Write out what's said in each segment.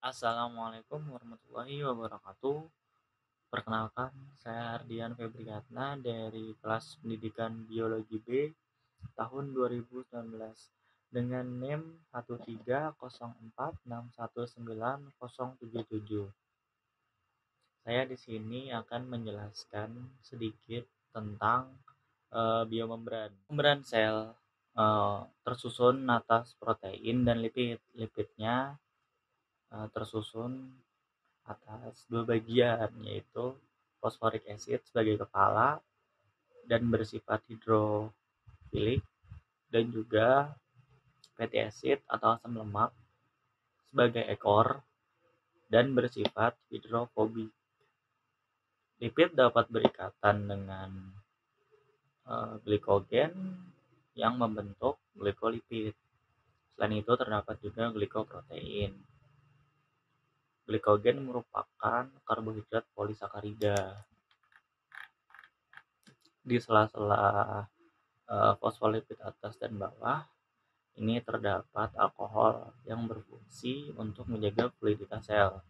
Assalamualaikum warahmatullahi wabarakatuh. Perkenalkan, saya Ardian Febriatna dari kelas pendidikan Biologi B tahun 2019 dengan NIM 13046190077. Saya di sini akan menjelaskan sedikit tentang biomembran. Membran sel tersusun atas protein dan lipid. Lipidnya tersusun atas dua bagian, yaitu fosforik acid sebagai kepala dan bersifat hidrofilik, dan juga fatty acid atau asam lemak sebagai ekor dan bersifat hidrofobik. Lipid dapat berikatan dengan glikogen yang membentuk glikolipid. Selain itu terdapat juga glikoprotein. Glikogen merupakan karbohidrat polisakarida. Di sela-sela fosfolipid atas dan bawah ini terdapat alkohol yang berfungsi untuk menjaga fluiditas sel.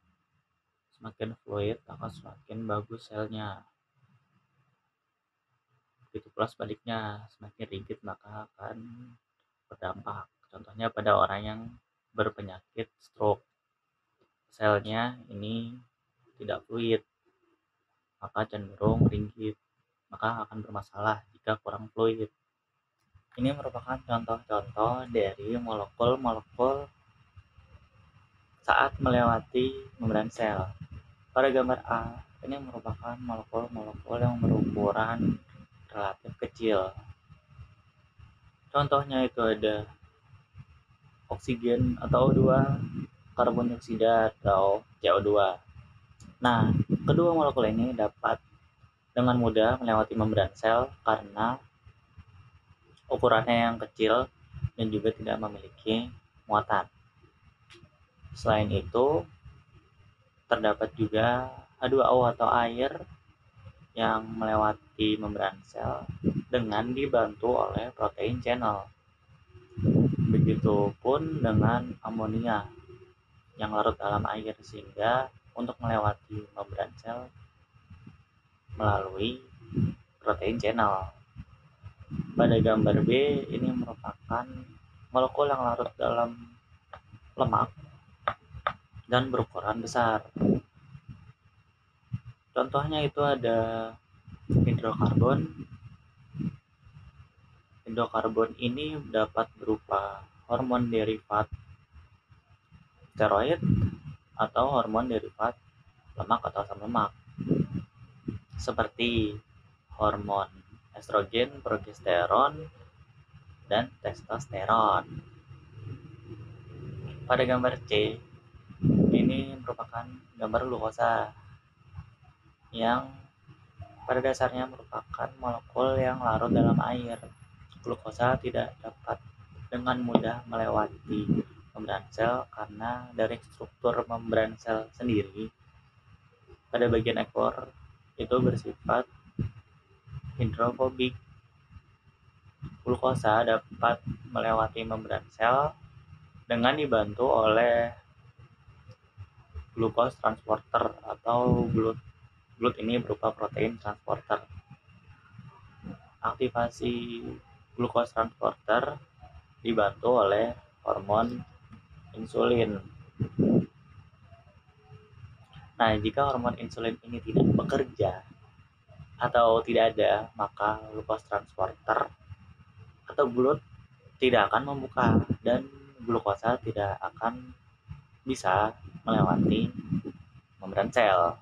Semakin fluid maka semakin bagus selnya. Begitu pula sebaliknya, semakin rigid maka akan berdampak. Contohnya pada orang yang berpenyakit stroke, selnya ini tidak fluid, maka cenderung rigid, maka akan bermasalah jika kurang fluid. Ini merupakan contoh-contoh dari molekul-molekul saat melewati membran sel. Pada gambar A, ini merupakan molekul-molekul yang berukuran relatif kecil. Contohnya itu ada oksigen atau O2, karbon dioksida atau CO2. Nah, kedua molekul ini dapat dengan mudah melewati membran sel karena ukurannya yang kecil dan juga tidak memiliki muatan. Selain itu, terdapat juga H2O atau air yang melewati membran sel dengan dibantu oleh protein channel. Begitupun dengan amonia yang larut dalam air, sehingga untuk melewati membran sel melalui protein channel. Pada gambar B, ini merupakan molekul yang larut dalam lemak dan berukuran besar. Contohnya itu ada hidrokarbon. Hidrokarbon ini dapat berupa hormon derivat steroid atau hormon derivat lemak atau asam lemak, seperti hormon estrogen, progesteron, dan testosteron. Pada gambar C, ini merupakan gambar glukosa yang pada dasarnya merupakan molekul yang larut dalam air. Glukosa tidak dapat dengan mudah melewati membran sel karena dari struktur membran sel sendiri pada bagian ekor itu bersifat hidrofobik. Glukosa dapat melewati membran sel dengan dibantu oleh glucose transporter atau GLUT ini berupa protein transporter. Aktivasi glucose transporter dibantu oleh hormon insulin. Nah, jika hormon insulin ini tidak bekerja atau tidak ada, maka glucose transporter atau GLUT tidak akan membuka dan glukosa tidak akan bisa melewati membran sel.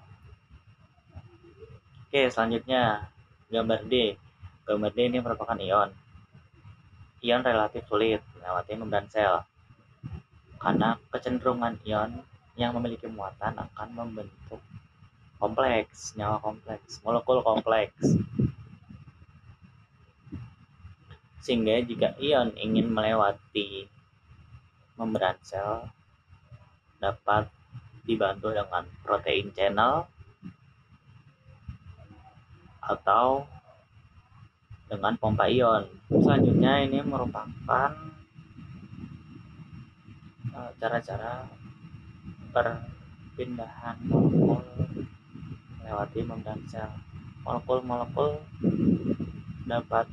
Oke, selanjutnya gambar D. Gambar D ini merupakan ion. Ion relatif sulit melewati membran sel karena kecenderungan ion yang memiliki muatan akan membentuk kompleks, senyawa kompleks, molekul kompleks. Sehingga jika ion ingin melewati membran sel dapat dibantu dengan protein channel atau dengan pompa ion. Selanjutnya ini merupakan cara-cara perpindahan molekul melewati membran sel. Molekul-molekul dapat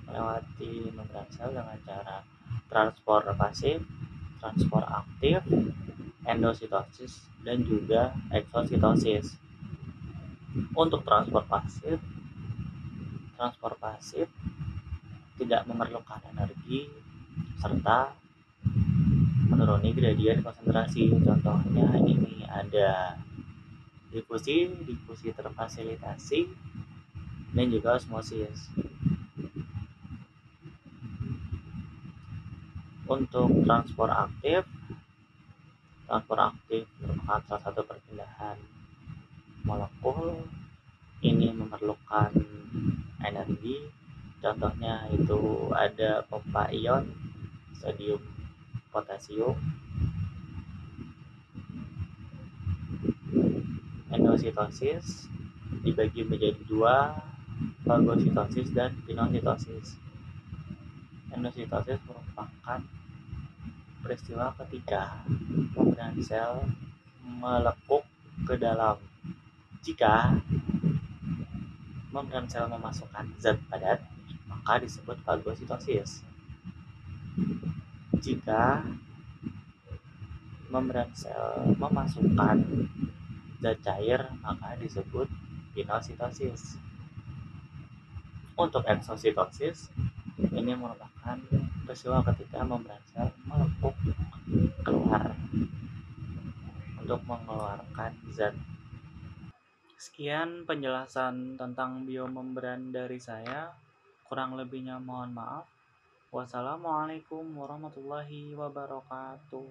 melewati membran sel dengan cara transport pasif, transport aktif, endositosis, dan juga eksositosis. Untuk transport pasif tidak memerlukan energi serta menuruni gradien konsentrasi. Contohnya ini ada difusi terfasilitasi, dan juga osmosis. Untuk transport aktif merupakan salah satu perpindahan molekul. Ini memerlukan energi. Contohnya itu ada pompa ion sodium potasium. Endositosis dibagi menjadi dua, fagositosis dan pinositosis. Endositosis merupakan peristiwa ketika membran sel melekuk ke dalam. Jika membran sel memasukkan zat padat, maka disebut fagositosis. Jika membran sel memasukkan zat cair, maka disebut pinositosis. Untuk eksositosis, ini merupakan peristiwa ketika membran sel melekuk keluar untuk mengeluarkan zat. Sekian penjelasan tentang biomembran dari saya. Kurang lebihnya mohon maaf. Wassalamualaikum warahmatullahi wabarakatuh.